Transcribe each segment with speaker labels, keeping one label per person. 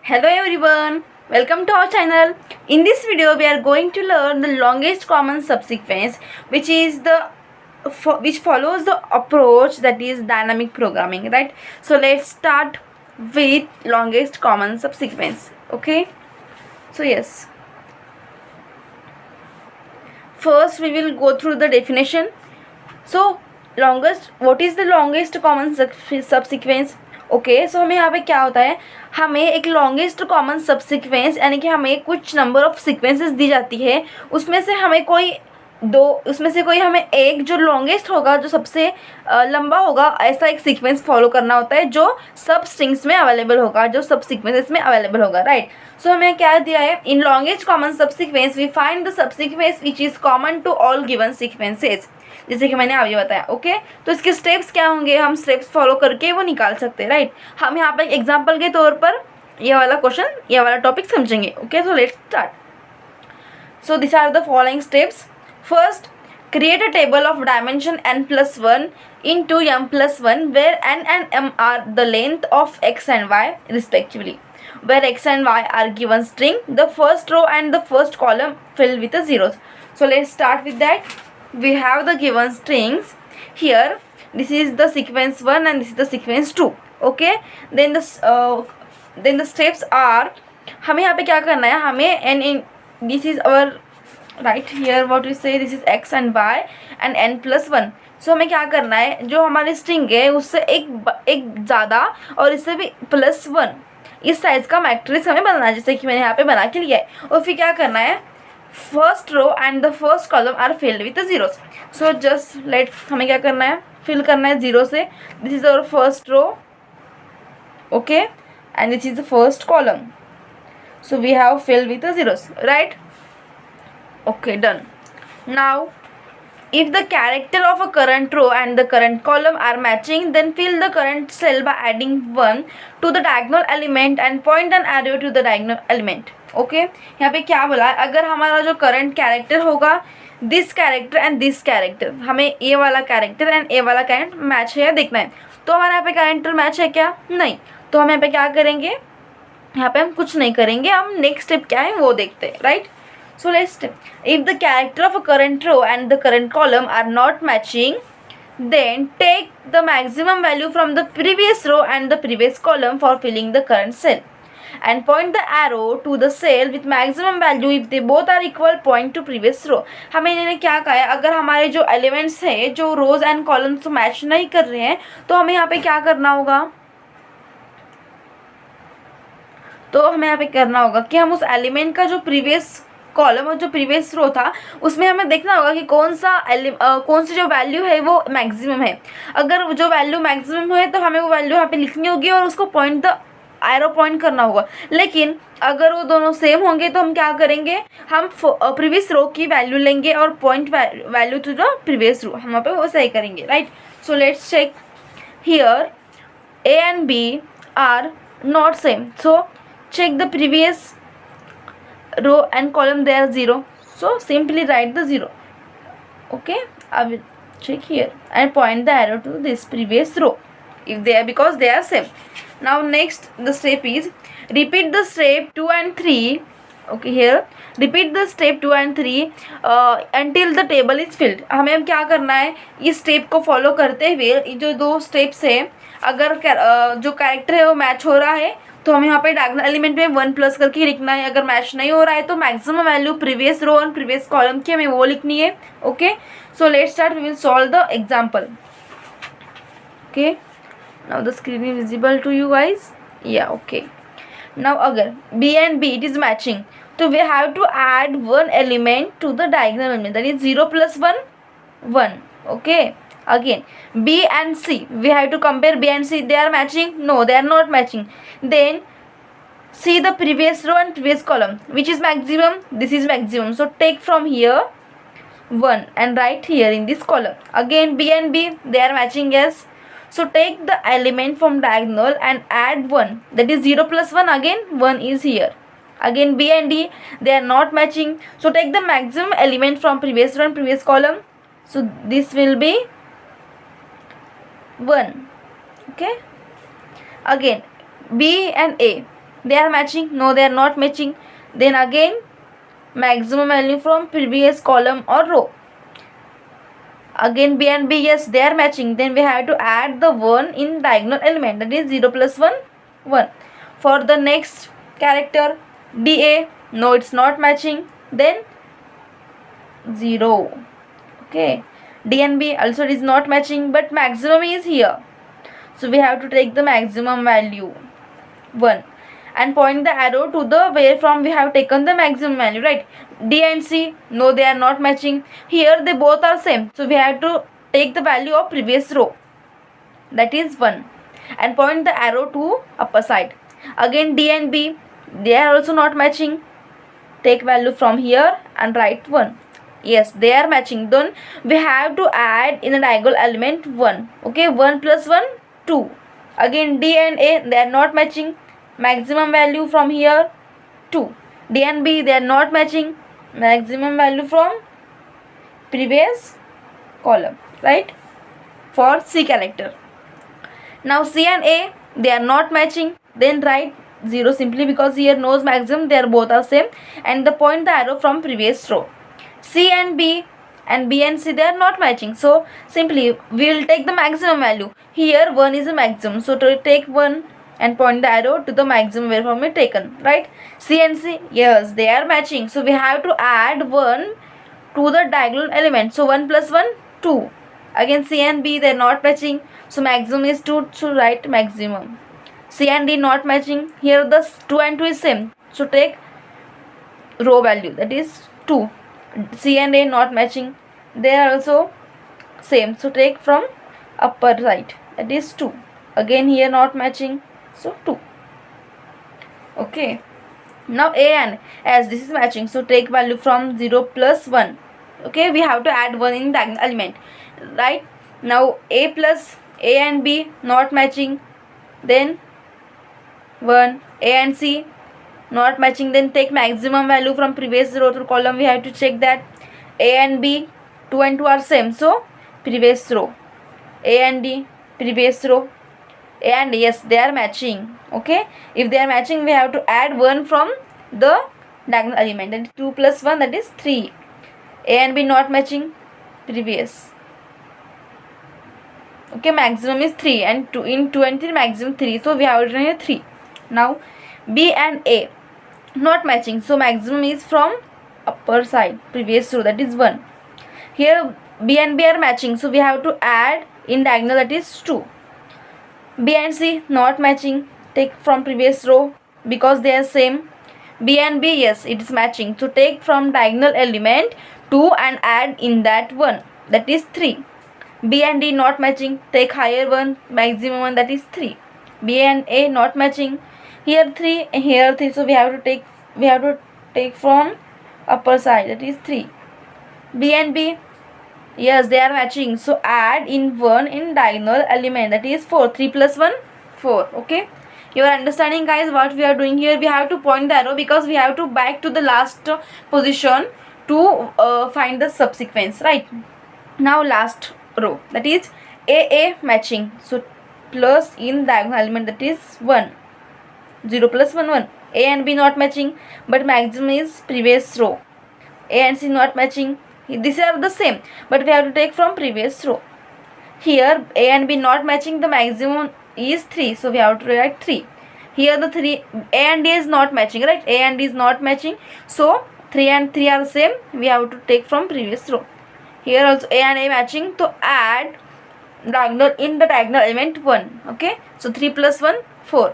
Speaker 1: Hello everyone, welcome to our channel. In this video we are going to learn the longest common subsequence which follows the approach that is dynamic programming, right? So let's start with longest common subsequence. Okay, so yes, first we will go through the definition. So what is the longest common subsequence? Okay so हमें यहाँ पे क्या होता है, हमें एक longest common subsequence यानी कि हमें कुछ नंबर ऑफ सीक्वेंसेस दी जाती है, उसमें से हमें हमें एक जो लॉन्गेस्ट होगा, जो सबसे लंबा होगा, ऐसा एक सीक्वेंस फॉलो करना होता है जो सब स्ट्रिंग्स में अवेलेबल होगा, जो सब सीक्वेंसेस में अवेलेबल होगा, राइट. सो हमें क्या दिया है, in longest common subsequence we find the subsequence which is common to all given sequences, जैसे कि मैंने अभी बताया. ओके तो इसके स्टेप्स क्या होंगे, हम स्टेप्स फॉलो करके वो निकाल सकते हैं, राइट. हम यहाँ पर एग्जांपल के तौर पर ये वाला टॉपिक समझेंगे. Okay so let's start. So this are the following steps. First, create a table of dimension n+1 into m+1 where n and m are the length of x and y respectively, where x and y are given string, the first row and the first column filled with the zeros. So let's start with that. We have the given strings here. This is the sequence 1 and this is the sequence 2. Okay, then the steps are, हमें यहाँ पे क्या करना है, हमें n in this is our right here what we say, this is x and y and n+1. सो हमें क्या करना है, जो हमारी स्ट्रिंग है उससे एक ज़्यादा और इससे भी +1 इस साइज़ का मैट्रिक्स हमें बनाना है, जैसे कि मैंने यहाँ पे बना के लिया है. और फिर क्या करना है, first row and the first column are filled with zeros. So just let, हमें क्या करना है, फिल करना है जीरो से. This is our first row, okay, and this is the first column. So we have filled with zeros, right. Okay, done. Now if the character of a current row and the current column are matching, then fill the current cell by adding 1 to the diagonal element and point an arrow to the diagonal element. Okay, यहाँ पे क्या बोला है, अगर हमारा जो current character होगा, this character and this character, हमें ए वाला कैरेक्टर एंड ए वाला कैरेक्टर मैच है या देखना है. तो हमारे यहाँ पे कैरेक्टर मैच है क्या, नहीं. तो हम यहाँ पे क्या करेंगे, यहाँ पे हम कुछ नहीं करेंगे, हम नेक्स्ट स्टेप क्या है वो देखते हैं, right. So let's, if the character of a current row and the current column are not matching, then take the maximum value from the previous row and the previous column for filling the current cell and point the arrow to the cell with maximum value. If they both are equal, point to previous row. हमें इन्होंने क्या कहा है, अगर हमारे जो elements हैं, जो रोज एंड कॉलम्स मैच नहीं कर रहे हैं, तो हमें यहाँ पे क्या करना होगा, कि हम उस एलिमेंट का जो प्रीवियस कॉलम और जो प्रीवियस रो था उसमें हमें देखना होगा कि कौन सी जो वैल्यू है वो मैक्सिमम है. अगर जो वैल्यू मैक्सिमम है तो हमें वो वैल्यू यहाँ पे लिखनी होगी और उसको एरो पॉइंट करना होगा. लेकिन अगर वो दोनों सेम होंगे तो हम क्या करेंगे, हम प्रीवियस रो की वैल्यू लेंगे और point value to the previous row, हम वहाँ पे वो सही करेंगे, right. So let's check here, A and B are not same, so check the previous row and column, they are 0, so simply write the 0. Okay, I will check here and point the arrow to this previous row if they are, because they are same. Now next the step is, repeat the step 2 and 3. Okay, here repeat the step 2 and 3 until the table is filled. हमें अब क्या करना है, इस step को follow करते हुए जो दो स्टेप्स है, अगर जो कैरेक्टर है वो मैच हो रहा है तो हमें यहाँ पे डायगोनल एलिमेंट में 1 प्लस करके लिखना है. अगर मैच नहीं हो रहा है तो मैक्सिमम वैल्यू प्रीवियस रो और प्रीवियस कॉलम की हमें वो लिखनी है. Okay so let's start, we will solve the example. Okay now the screen is visible to you guys, yeah okay. Now अगर B and B it is matching, तो we have to add 1 element to the diagonal element, that is 0 + 1 1. Okay, again B and C, we have to compare B and C, they are matching, no they are not matching. Then see the previous row and previous column, which is maximum, this is maximum, so take from here 1 and write here in this column. Again B and B, they are matching, yes, so take the element from diagonal and add 1, that is 0 + 1, again 1 is here. Again B and D, they are not matching, so take the maximum element from previous row and previous column, so this will be 1. Okay, again B and A, they are matching, no they are not matching. Then again maximum value from previous column or row. Again B and B, yes they are matching, then we have to add the 1 in diagonal element, that is 0 plus 1 1. For the next character DA, no it's not matching, then 0. Okay, D and B also it is not matching, but maximum is here, so we have to take the maximum value 1 and point the arrow to the where from we have taken the maximum value, right? D and C, no they are not matching. Here they both are same, so we have to take the value of previous row, that is 1, and point the arrow to upper side. Again D and B, they are also not matching. Take value from here and write 1. Yes they are matching, then we have to add in a diagonal element 1. Okay, 1 plus 1 2. Again D and A, they are not matching. Maximum value from here 2. D and B, they are not matching. Maximum value from previous column, right? For C character. Now C and A, they are not matching, then write 0 simply because here no's maximum, they are both are same, and the point the arrow from previous row. C and B and C, they are not matching, so simply we will take the maximum value. Here 1 is a maximum, so to take 1 and point the arrow to the maximum where from it taken, right? C and C, yes they are matching, so we have to add 1 to the diagonal element, so 1 plus 1 2. Again C and B, they are not matching, so maximum is 2, so write maximum. C and D not matching, here the 2 and 2 is same, so take row value, that is 2. C and A not matching, they are also same, so take from upper right, that is 2. Again here not matching, so 2. Okay, now A and, as this is matching, so take value from 0 plus 1. Okay, we have to add 1 in diagonal element, right? Now A plus A and B not matching, then 1. A and C not matching, then take maximum value from previous row to column, we have to check that. A and B, 2 and 2 are same, so previous row. A and D, previous row. A and D, yes they are matching. Okay, if they are matching, we have to add 1 from the diagonal element, that is 2 plus 1, that is 3. A and B not matching, previous. Okay, maximum is 3 and 2 in 2 and 3 maximum 3, so we have written here 3. Now B and A not matching, so maximum is from upper side, previous row, that is 1. Here B and B are matching, so we have to add in diagonal, that is 2. B and C not matching, take from previous row because they are same. B and B, yes it is matching, so take from diagonal element 2 and add in that 1, that is 3. B and D not matching, take higher one, maximum one, that is 3. B and A not matching, here 3 and here 3, so we have to take from upper side, that is 3. B and B, yes they are matching, so add in 1 in diagonal element, that is 4. 3 plus 1 4. Okay, you are understanding guys what we are doing here? We have to point the arrow because we have to back to the last position to find the subsequence, right? Now last row, that is AA matching, so plus in diagonal element, that is 1. 0 plus 1 1. A and B not matching, but maximum is previous row. A and C not matching, these are the same, but we have to take from previous row. Here A and B not matching, the maximum is 3, so we have to write 3. Here the 3 A and D is not matching, right? A and D is not matching, so 3 and 3 are same, we have to take from previous row. Here also A and A matching, to add diagonal in the diagonal element 1. Okay, so 3 plus 1 4,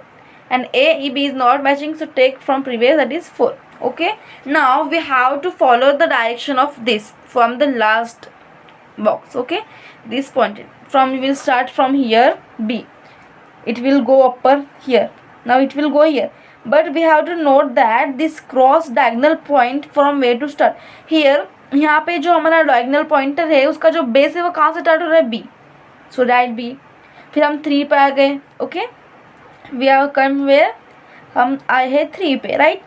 Speaker 1: and A B is not matching, so take from previous, that is 4. Okay, now we have to follow the direction of this from the last box. Okay, this pointed from, we will start from here B, it will go upper here, now it will go here, but we have to note that this cross diagonal point from where to start. Here यहाँ पे जो हमारा diagonal pointer है उसका जो base है वो कहाँ से स्टार्ट हो रहा है? B, so write B. फिर हम 3 पे आ गए. Okay, we are come where, हम आए हैं 3 पे, right?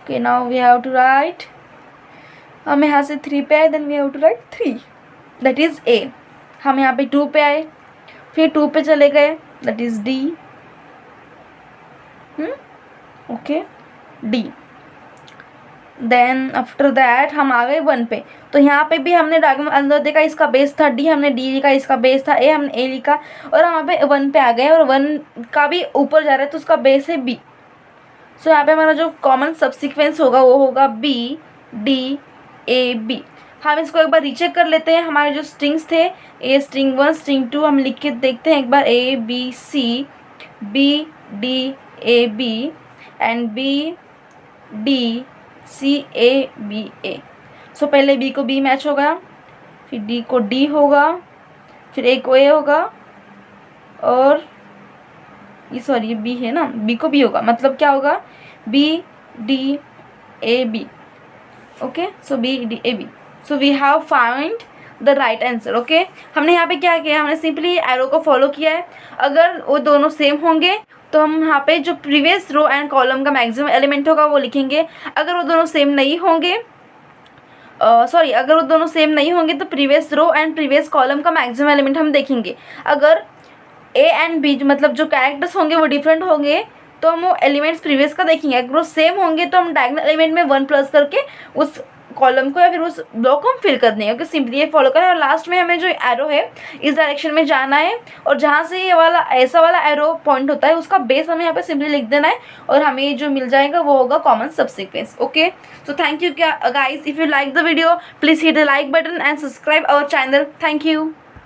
Speaker 1: Okay, now we have to write, हम यहाँ से 3 पे आए, then we have to write 3, that is A. हम यहाँ पे 2 पे आए, फिर 2 पे चले गए, that is D. Okay, D. Then after that हम आ गए 1 पे। तो यहाँ पे भी हमने डायग्राम अंदर देखा, इसका बेस था डी, हमने डी लिखा, इसका बेस था ए, हमने ए लिखा, और हम यहाँ पे 1 पे आ गए, और 1 का भी ऊपर जा रहा है तो उसका बेस है बी। सो यहाँ पे हमारा जो कॉमन सबसिक्वेंस होगा वो होगा बी डी ए बी। हम इसको एक बार रीचेक कर लेते हैं। हमारे जो स्ट्रिंग्स थे, ए स्ट्रिंग 1 स्ट्रिंग 2, हम लिख के देखते हैं एक बार, A B C, B D A B, and B D C A B A. So पहले बी को बी मैच होगा, फिर डी को डी होगा, फिर ए को ए होगा, और ये सॉरी ये बी है ना, बी को बी होगा, मतलब क्या होगा, B D A B. Okay, so B D A B. So we have find the right answer. Okay, हमने यहाँ पे क्या किया, हमने सिंपली एरो को फॉलो किया है। अगर वो दोनों सेम होंगे तो हम यहाँ पे जो प्रीवियस रो एंड कॉलम का मैक्सिमम एलिमेंट होगा वो लिखेंगे। अगर वो दोनों सेम नहीं होंगे, अगर वो दोनों सेम नहीं होंगे तो previous row and previous column का मैक्सिमम एलिमेंट हम देखेंगे। अगर ए एंड बी मतलब जो कैरेक्टर्स होंगे वो डिफरेंट होंगे तो हम वो एलिमेंट्स प्रीवियस का देखेंगे। अगर वो सेम होंगे तो हम डायगोनल एलिमेंट में 1 प्लस करके उस कॉलम को या फिर उस ब्लॉक को हम फिल कर देंगे। ओके, सिंपली ये फॉलो करें, और लास्ट में हमें जो एरो है इस डायरेक्शन में जाना है, और जहाँ से ये वाला ऐसा वाला एरो पॉइंट होता है उसका बेस हमें यहाँ पे सिंपली लिख देना है, और हमें जो मिल जाएगा वो होगा common subsequence. Okay, so thank you guys, if you like the video please hit the like button and subscribe our channel. Thank you.